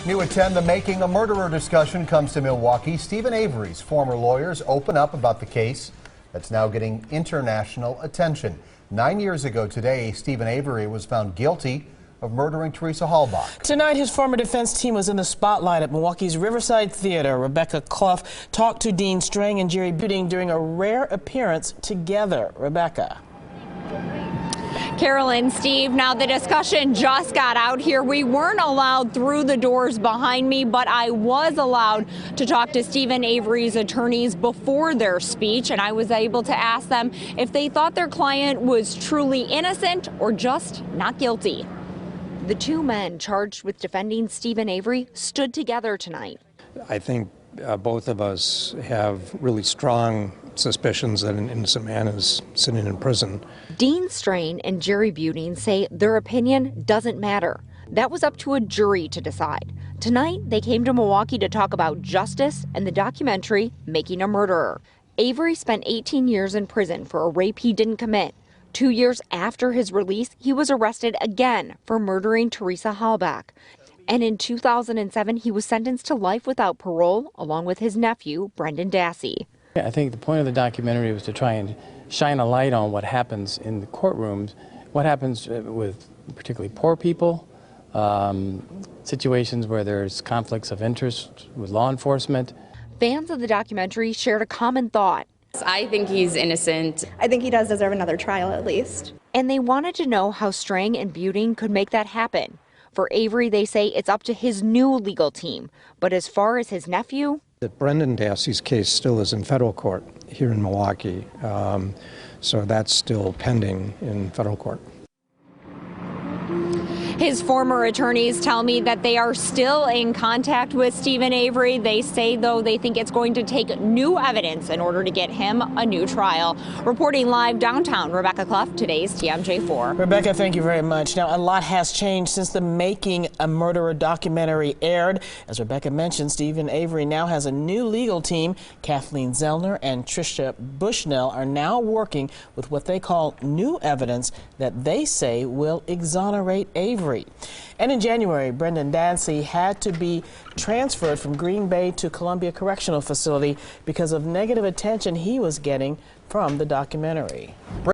New at 10, the Making a Murderer discussion comes to Milwaukee. Stephen Avery's former lawyers open up about the case that's now getting international attention. 9 years ago today, Stephen Avery was found guilty of murdering Teresa Halbach. Tonight, his former defense team was in the spotlight at Milwaukee's Riverside Theater. Rebecca Clough talked to Dean Strang and Jerry Buting during a rare appearance together. Rebecca. Carolyn, Steve, now the discussion just got out here. We weren't allowed through the doors behind me, but I was allowed to talk to Stephen Avery's attorneys before their speech, and I was able to ask them if they thought their client was truly innocent or just not guilty. The two men charged with defending Stephen Avery stood together tonight. I think both of us have really strong suspicions that an innocent man is sitting in prison. Dean Strang and Jerry Buting say their opinion doesn't matter. That was up to a jury to decide. Tonight, they came to Milwaukee to talk about justice and the documentary Making a Murderer. Avery spent 18 years in prison for a rape he didn't commit. 2 years after his release, he was arrested again for murdering Teresa Halbach. And in 2007, he was sentenced to life without parole, along with his nephew, Brendan Dassey. I think the point of the documentary was to try and shine a light on what happens in the courtrooms, what happens with particularly poor people, situations where there's conflicts of interest with law enforcement. Fans of the documentary shared a common thought. I think he's innocent. I think he does deserve another trial at least. And they wanted to know how Strang and Buting could make that happen. For Avery, they say it's up to his new legal team. But as far as his nephew, Brendan Dassey's case still is in federal court here in Milwaukee, so that's still pending in federal court. his former attorneys tell me that they are still in contact with Stephen Avery. They say, though, they think it's going to take new evidence in order to get him a new trial. Reporting live downtown, Rebecca Clough, today's TMJ4. Rebecca, thank you very much. Now, a lot has changed since the Making a Murderer documentary aired. As Rebecca mentioned, Stephen Avery now has a new legal team. Kathleen Zellner and Tricia Bushnell are now working with what they call new evidence that they say will exonerate Avery. And in January, Brendan Dassey had to be transferred from Green Bay to Columbia Correctional Facility because of negative attention he was getting from the documentary.